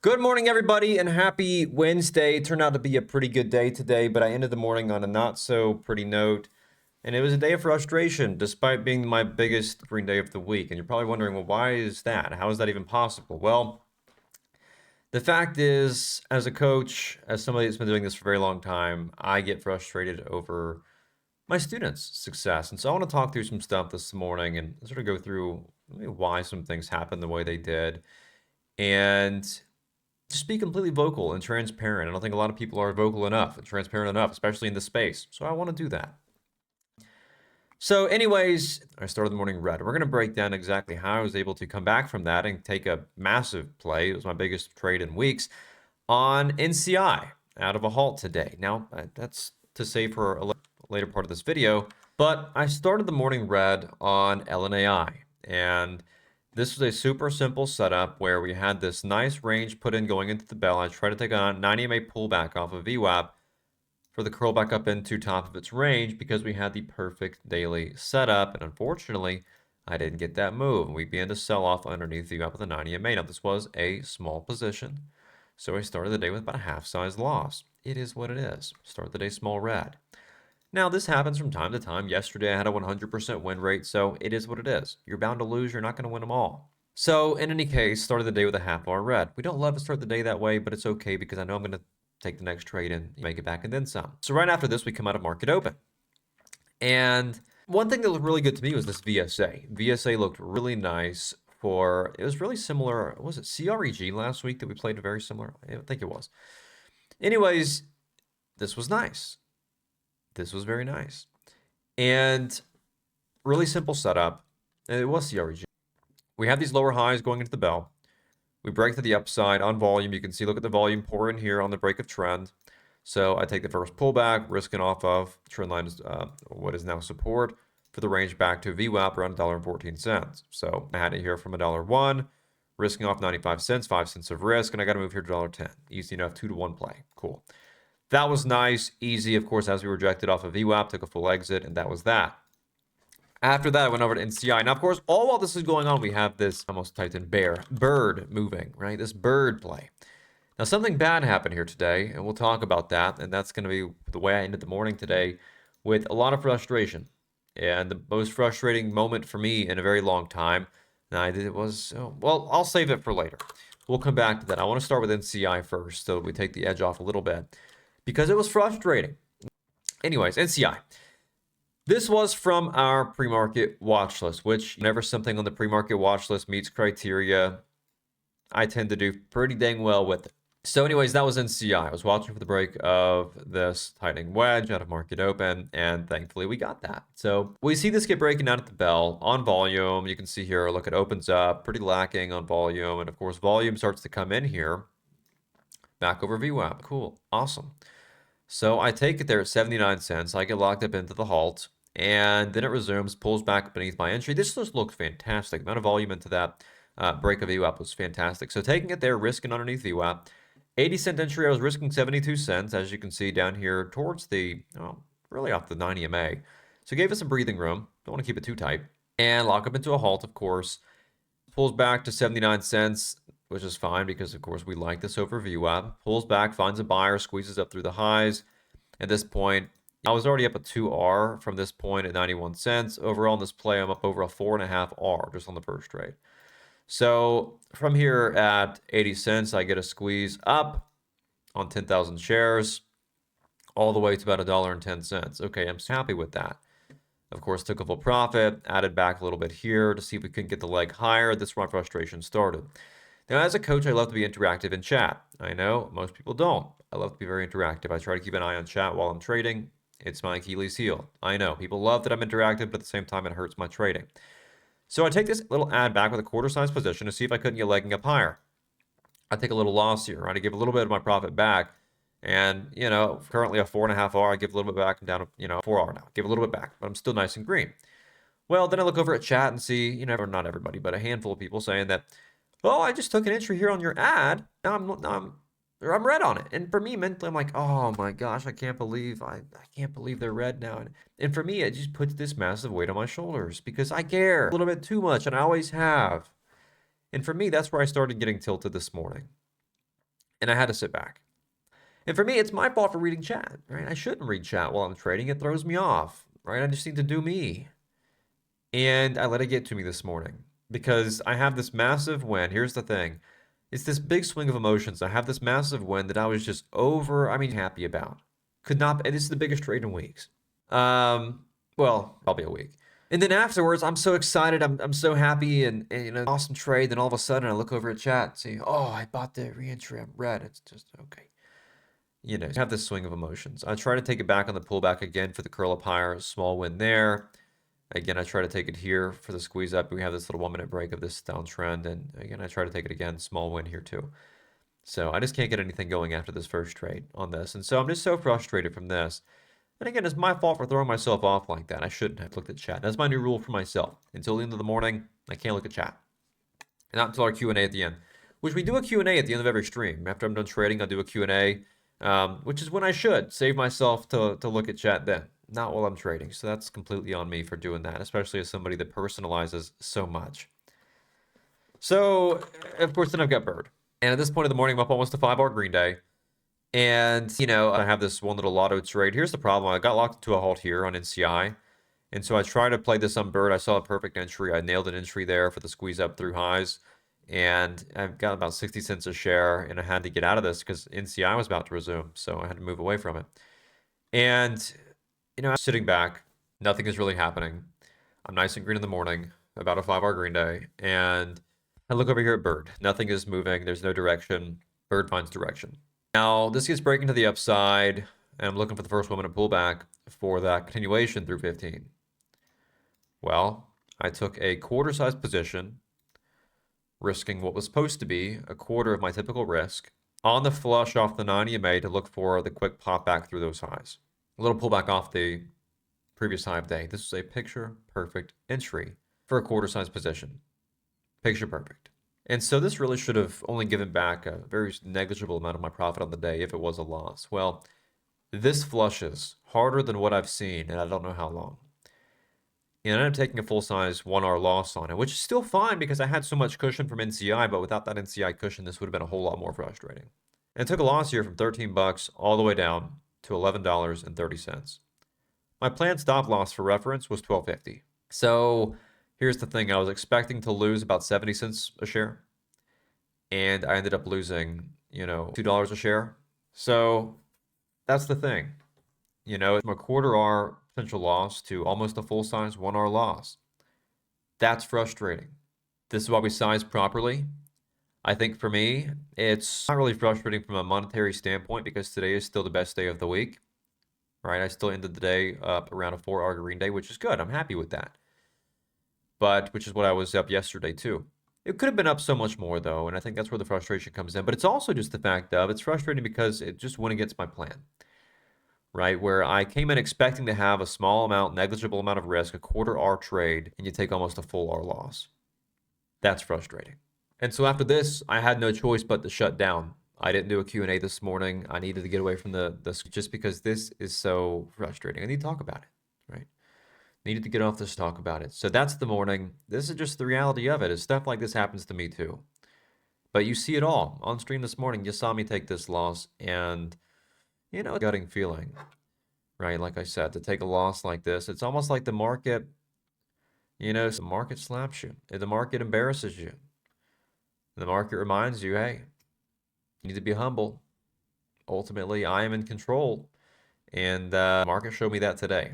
Good morning, everybody, and happy Wednesday. It turned out to be a pretty good day today, but I ended the morning on a not so pretty note. And it was a day of frustration, despite being my biggest green day of the week. And you're probably wondering, well, why is that? How is that even possible? Well, the fact is, as a coach, as somebody that's been doing this for a very long time, I get frustrated over my students' success. And so I want to talk through some stuff this morning and sort of go through why some things happened the way they did. And just be completely vocal and transparent. I don't think a lot of people are vocal enough and transparent enough, especially in this space. So I want to do that. So, anyways, I started the morning red. We're going to break down exactly how I was able to come back from that and take a massive play. It was my biggest trade in weeks on NCI out of a halt today. Now, that's to save for a later part of this video, but I started the morning red on LNAI, and this was a super simple setup where we had this nice range put in going into the bell. I tried to take a 90 MA pullback off of VWAP for the curl back up into top of its range because we had the perfect daily setup, and unfortunately, I didn't get that move, and we began to sell off underneath VWAP with a 90 MA. Now, this was a small position, so I started the day with about a half-size loss. It is what it is. Start the day small red. Now, this happens from time to time. Yesterday, I had a 100% win rate, so it is what it is. You're bound to lose. You're not going to win them all. So, in any case, started the day with a half bar red. We don't love to start the day that way, but it's okay because I know I'm going to take the next trade and make it back and then some. So, right after this, we come out of market open. And one thing that looked really good to me was this VSA. VSA looked really nice for, it was really similar. Was it CREG last week that we played a very similar? I think it was. Anyways, this was nice. This was very nice. And really simple setup. And it was CREG. We have these lower highs going into the bell. We break to the upside on volume. You can see, look at the volume pour in here on the break of trend. So I take the first pullback, risking off of trend line is what is now support for the range back to VWAP around $1.14. So I had it here from $1.01, risking off 95 cents, 5 cents of risk, and I got to move here to $1.10. Easy enough, 2-to-1 play. Cool. That was nice, easy, of course, as we rejected off of VWAP, took a full exit, and that was that. After that, I went over to NCI. Now, of course, all while this is going on, we have this, almost typed in bird moving, right? This bird play. Now, something bad happened here today, and we'll talk about that, and that's going to be the way I ended the morning today with a lot of frustration. And the most frustrating moment for me in a very long time, and it was, well, I'll save it for later. We'll come back to that. I want to start with NCI first, so we take the edge off a little bit, because it was frustrating. Anyways, NCI. This was from our pre-market watch list, which whenever something on the pre-market watch list meets criteria, I tend to do pretty dang well with it. So anyways, that was NCI. I was watching for the break of this tightening wedge out of market open, and thankfully we got that. So we see this get breaking down at the bell on volume. You can see here, look, it opens up, pretty lacking on volume. And of course, volume starts to come in here, back over VWAP. Cool, awesome. So I take it there at 79 cents. I get locked up into the halt, and then it resumes, pulls back beneath my entry. This just looked fantastic. The amount of volume into that break of VWAP was fantastic. So taking it there, risking underneath VWAP. 80-cent entry, I was risking 72 cents, as you can see down here towards the, really off the 90 MA. So it gave us some breathing room. Don't want to keep it too tight. And lock up into a halt, of course. Pulls back to 79 cents, which is fine because, of course, we like this over VWAP. Pulls back, finds a buyer, squeezes up through the highs. At this point, I was already up a 2R from this point at 91 cents. Overall in this play, I'm up over a 4.5R just on the first trade. So from here at 80 cents, I get a squeeze up on 10,000 shares all the way to about $1.10. Okay, I'm happy with that. Of course, took a full profit, added back a little bit here to see if we couldn't get the leg higher. This is where my frustration started. Now, as a coach, I love to be interactive in chat. I know most people don't. I love to be very interactive. I try to keep an eye on chat while I'm trading. It's my Achilles heel. I know people love that I'm interactive, but at the same time, it hurts my trading. So I take this little add back with a quarter size position to see if I couldn't get legging up higher. I take a little loss here, right? I give a little bit of my profit back. And, currently a 4.5R, I give a little bit back and down to, 4R now. Give a little bit back, but I'm still nice and green. Well, then I look over at chat and see, not everybody, but a handful of people saying that, oh, I just took an entry here on your ad. Now I'm red on it. And for me, mentally, I'm like, oh my gosh, I can't believe they're red now. And for me, it just puts this massive weight on my shoulders because I care a little bit too much, and I always have. And for me, that's where I started getting tilted this morning. and I had to sit back. And for me, it's my fault for reading chat, right? I shouldn't read chat while I'm trading. It throws me off, right? I just need to do me. And I let it get to me this morning because I have this massive win. Here's the thing. It's this big swing of emotions. I have this massive win that I was just happy about. Could not, and this is the biggest trade in weeks. Well, probably a week. And then afterwards, I'm so excited. I'm so happy and awesome trade. Then all of a sudden, I look over at chat and see, oh, I bought the reentry. I'm red. It's just okay. Have this swing of emotions. I try to take it back on the pullback again for the curl up higher, small win there. Again, I try to take it here for the squeeze up. We have this little 1 minute break of this downtrend. And again, I try to take it again, small win here too. So I just can't get anything going after this first trade on this. And so I'm just so frustrated from this. And again, it's my fault for throwing myself off like that. I shouldn't have looked at chat. That's my new rule for myself. Until the end of the morning, I can't look at chat. And not until our Q&A at the end. Which we do a Q&A at the end of every stream. After I'm done trading, I'll do a Q&A. Which is when I should save myself to look at chat then, not while I'm trading. So that's completely on me for doing that, especially as somebody that personalizes so much. So, of course, then I've got Bird. And at this point in the morning, I'm up almost to 5-hour green day. And, I have this one little lotto trade. Here's the problem. I got locked into a halt here on NCI. And so I tried to play this on Bird. I saw a perfect entry. I nailed an entry there for the squeeze up through highs. And I've got about 60 cents a share, and I had to get out of this because NCI was about to resume, so I had to move away from it. And, I'm sitting back. Nothing is really happening. I'm nice and green in the morning, about a 5-hour green day, and I look over here at Bird. Nothing is moving. There's no direction. Bird finds direction. Now, this gets breaking to the upside, and I'm looking for the first 1 minute pullback for that continuation through 15. Well, I took a quarter-sized position, risking what was supposed to be a quarter of my typical risk on the flush off the 9 EMA to look for the quick pop back through those highs. A little pullback off the previous high of day. This is a picture perfect entry for a quarter size position. Picture perfect. And so this really should have only given back a very negligible amount of my profit on the day if it was a loss. Well, this flushes harder than what I've seen, and I don't know how long. And I ended up taking a full-size 1R loss on it, which is still fine because I had so much cushion from NCI, but without that NCI cushion, this would have been a whole lot more frustrating. And I took a loss here from 13 bucks all the way down to $11.30. My planned stop loss for reference was $12.50. So here's the thing. I was expecting to lose about 70 cents a share, and I ended up losing, $2 a share. So that's the thing. From a quarter R potential loss to almost a full-size 1R loss. That's frustrating. This is why we size properly. I think for me, it's not really frustrating from a monetary standpoint because today is still the best day of the week, right? I still ended the day up around a 4-hour green day, which is good. I'm happy with that. But, which is what I was up yesterday too. It could have been up so much more though, and I think that's where the frustration comes in. But it's also just the fact of it's frustrating because it just went against my plan. Right, where I came in expecting to have a small amount, negligible amount of risk, a quarter R trade, and you take almost a full R loss. That's frustrating. And so after this, I had no choice but to shut down. I didn't do a Q&A this morning. I needed to get away from the just because this is so frustrating. I need to talk about it, right? Needed to get off this talk about it. So that's the morning. This is just the reality of it. Is stuff like this happens to me too. But you see it all. On stream this morning, you saw me take this loss and gutting feeling, right? Like I said, to take a loss like this, it's almost like the market, the market slaps you. The market embarrasses you. The market reminds you, hey, you need to be humble. Ultimately, I am in control. And the market showed me that today.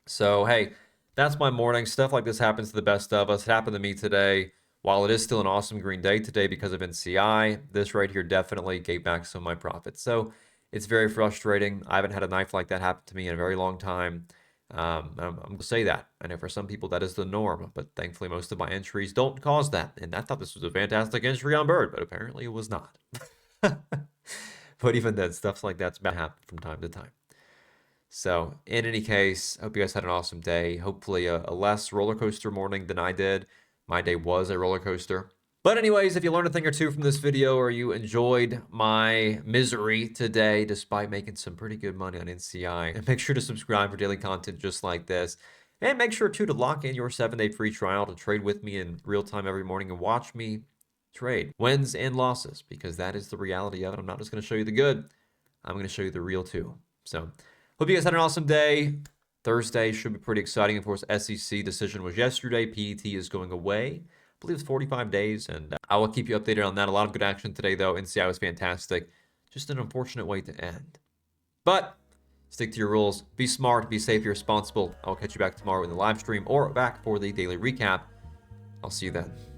So, hey, that's my morning. Stuff like this happens to the best of us. It happened to me today. While it is still an awesome green day today because of NCI, this right here definitely gave back some of my profits. So, it's very frustrating. I haven't had a knife like that happen to me in a very long time. I'm going to say that. I know for some people that is the norm, but thankfully most of my entries don't cause that. And I thought this was a fantastic entry on Bird, but apparently it was not. But even then, stuff like that's bound to happen from time to time. So in any case, I hope you guys had an awesome day. Hopefully a less roller coaster morning than I did. My day was a roller coaster. But anyways, if you learned a thing or two from this video or you enjoyed my misery today, despite making some pretty good money on NCI, make sure to subscribe for daily content just like this. And make sure too to lock in your 7-day free trial to trade with me in real time every morning and watch me trade. Wins and losses, because that is the reality of it. I'm not just going to show you the good. I'm going to show you the real too. So hope you guys had an awesome day. Thursday should be pretty exciting. Of course, SEC decision was yesterday. PET is going away. I believe it's 45 days, and I will keep you updated on that. A lot of good action today, though. NCI was fantastic. Just an unfortunate way to end. But stick to your rules. Be smart, be safe, be responsible. I'll catch you back tomorrow in the live stream or back for the daily recap. I'll see you then.